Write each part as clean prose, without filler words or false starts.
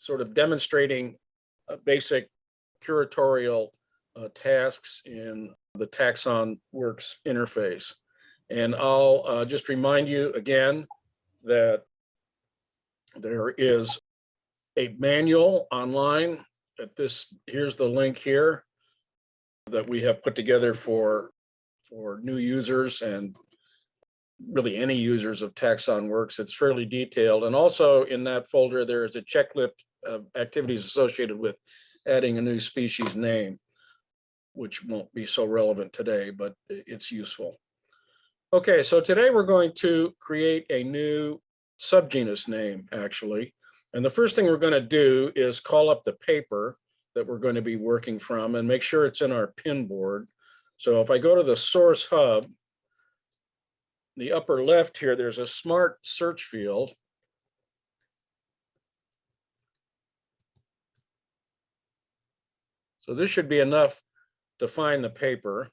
sort of demonstrating basic curatorial tasks in the TaxonWorks interface. And I'll just remind you again that there is a manual online at this. Here's the link here that we have put together for new users and really any users of TaxonWorks. It's fairly detailed. And also in that folder, there is a checklist of activities associated with adding a new species name, which won't be so relevant today, but it's useful. Okay, so today we're going to create a new subgenus name, actually. And the first thing we're going to do is call up the paper that we're going to be working from and make sure it's in our pin board. So if I go to the source hub, the upper left here, there's a smart search field. So this should be enough to find the paper.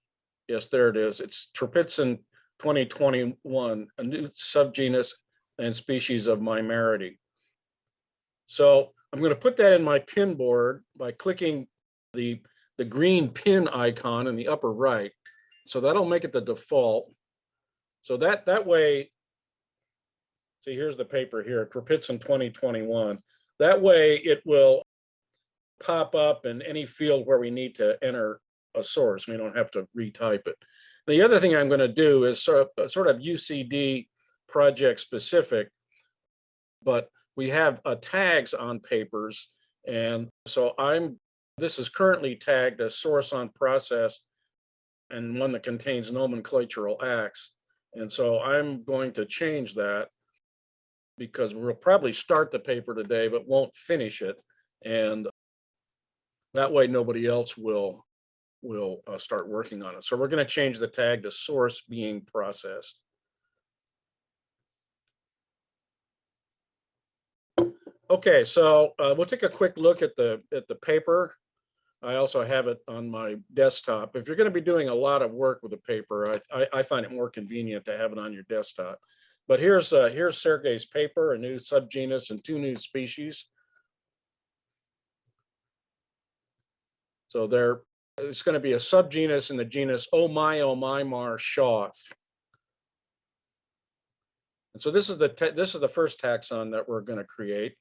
Yes, there it is. It's Trapizin 2021, a new subgenus and species of Mimerity. So I'm going to put that in my pin board by clicking the green pin icon in the upper right. So that'll make it the default. So that way, see, here's the paper here, Trapizin 2021. That way it will pop up in any field where we need to enter a source. We don't have to retype it. The other thing I'm going to do is sort of UCD project specific, but we have tags on papers. And so this is currently tagged as source on process and one that contains nomenclatural acts. And so I'm going to change that because we'll probably start the paper today, but won't finish it. And that way nobody else will start working on it. So we're going to change the tag to source being processed. Okay, so we'll take a quick look at the paper. I also have it on my desktop. If you're going to be doing a lot of work with a paper, I find it more convenient to have it on your desktop. But here's Sergey's paper, a new subgenus and 2 new species. So it's going to be a subgenus in the genus Omymar Shoff. And so this is the first taxon that we're going to create.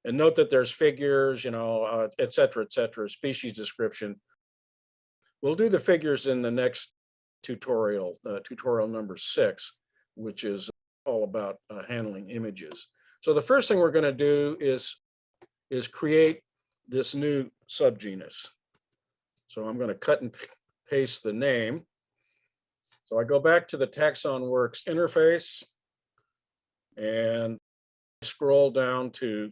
And note that there's figures, et cetera, species description. We'll do the figures in the next tutorial, tutorial number 6, which is all about handling images. So the first thing we're going to do is create this new subgenus. So I'm going to cut and paste the name. So I go back to the TaxonWorks interface and scroll down to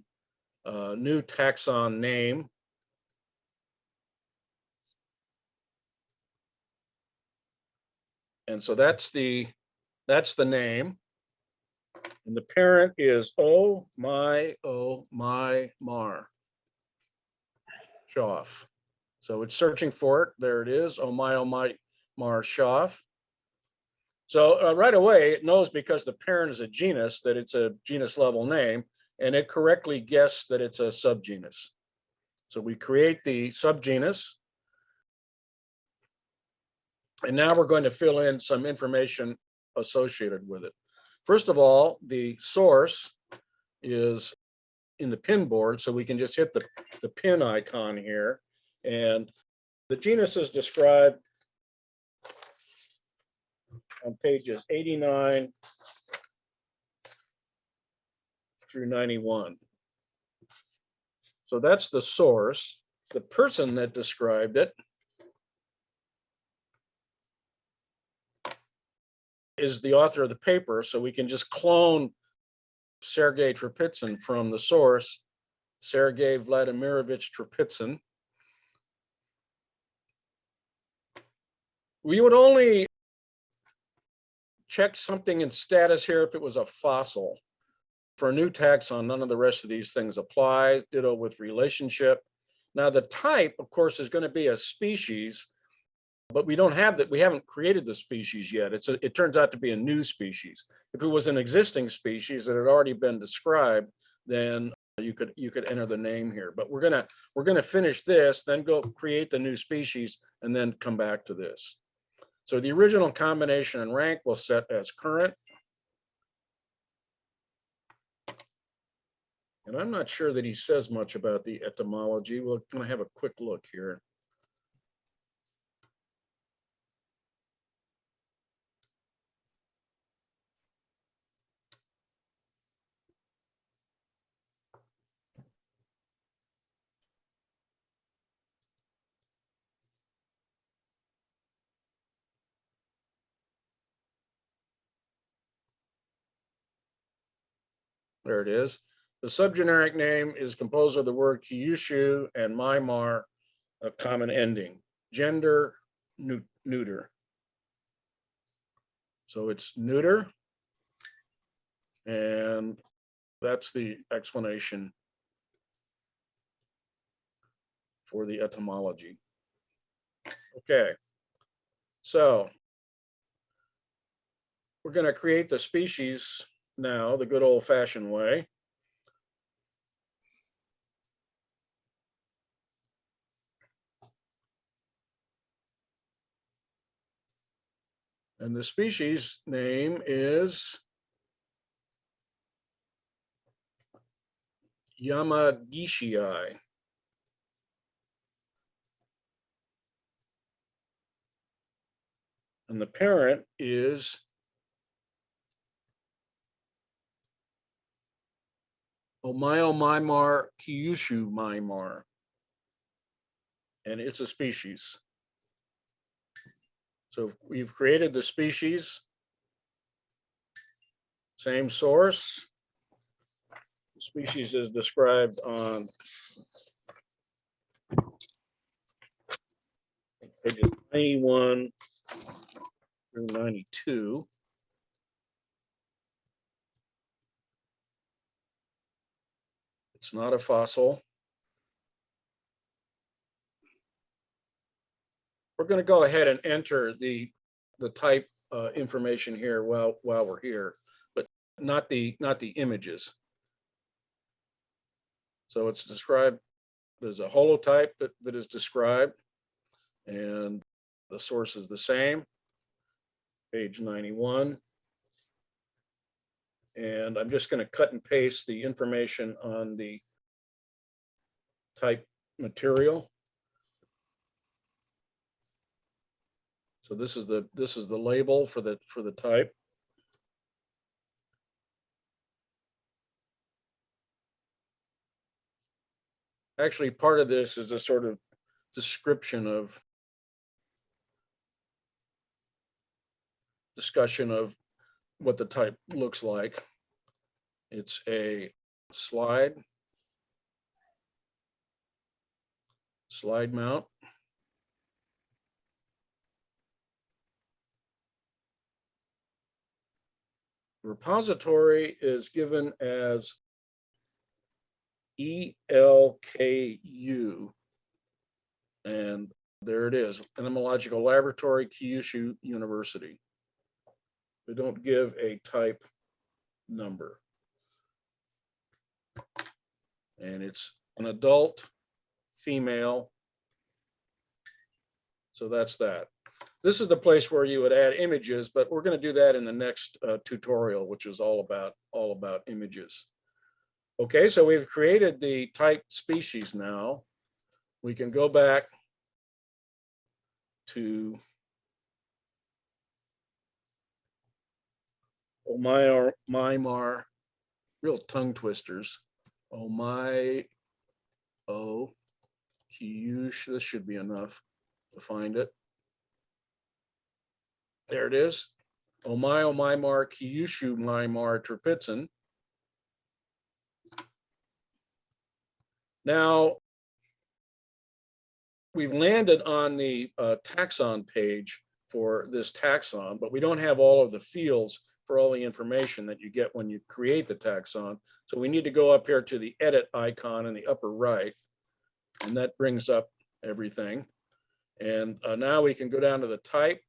new taxon name. And so that's the name. And the parent is Omymar Shoff. So it's searching for it. There it is, Omymar Shoff. So right away, it knows because the parent is a genus that it's a genus level name, and it correctly guessed that it's a subgenus. So we create the subgenus. And now we're going to fill in some information associated with it. First of all, the source is in the pin board, so we can just hit the pin icon here. And the genus is described on pages 89 through 91. So that's the source. The person that described it is the author of the paper, so we can just clone Sergey Trapizin from the source, Sergey Vladimirovich Trapizin. We would only check something in status here if it was a fossil. For a new taxon, none of the rest of these things apply. Ditto with relationship. Now the type, of course, is going to be a species, but we don't have that. We haven't created the species yet. It turns out to be a new species. If it was an existing species that had already been described, then you could enter the name here, but we're gonna finish this, then go create the new species, and then come back to this. So the original combination and rank will set as current. And I'm not sure that he says much about the etymology. We're going to have a quick look here. There it is. The subgeneric name is composed of the word Kyushu and Myanmar, a common ending. Gender, neuter. So it's neuter. And that's the explanation for the etymology. Okay. So we're going to create the species now, the good old-fashioned way. And the species name is Yamagishii. And the parent is Omayo Myanmar Kyushu Myanmar. And it's a species. So we've created the species, same source. The species is described on pages 91 through 92. It's not a fossil. We're going to go ahead and enter the type information here while we're here, but not the images. So it's described. There's a holotype that is described, and the source is the same. Page 91. And I'm just going to cut and paste the information on the type material. So this is the label for the type. Actually, part of this is a sort of description of discussion of what the type looks like. It's a slide mount. Repository is given as ELKU, and there it is, Entomological Laboratory, Kyushu University. They don't give a type number. And it's an adult female. So that's that. This is the place where you would add images, but we're going to do that in the next tutorial, which is all about images. Okay, so we've created the type species now. We can go back to Myanmar, real tongue twisters. Kyushu, this should be enough to find it. There it is. Omayo Myanmar Kyushu Myanmar Trapitson. Now, we've landed on the taxon page for this taxon, but we don't have all of the fields for all the information that you get when you create the taxon. So we need to go up here to the edit icon in the upper right, and that brings up everything. And now we can go down to the type.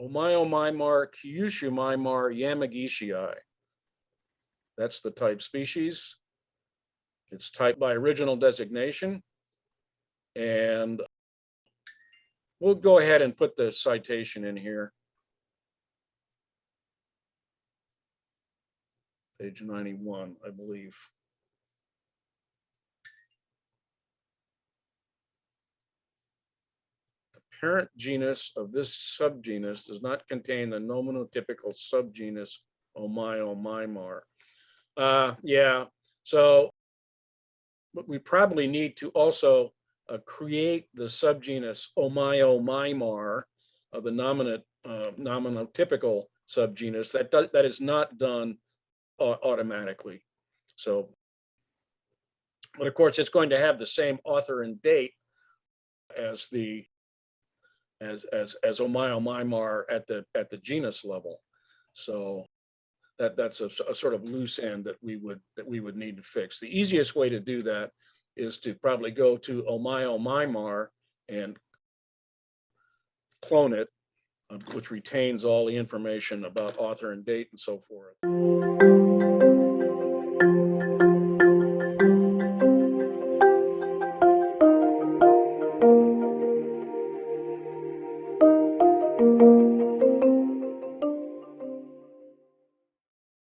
Omaio-Mimar, Kyushu-Mimar, Yamagishii. That's the type species. It's typed by original designation. And we'll go ahead and put the citation in here. Page 91, I believe. The parent genus of this subgenus does not contain the nominotypical subgenus Omaio-Mimar. Yeah, so but we probably need to also create the subgenus Omaio-Mimar of the nominotypical subgenus. That is not done automatically. So, but of course, it's going to have the same author and date as the as Omaio-Mimar at the genus level. So that's a sort of loose end that we would need to fix. The easiest way to do that is to probably go to Omaio-Mimar and clone it, which retains all the information about author and date and so forth.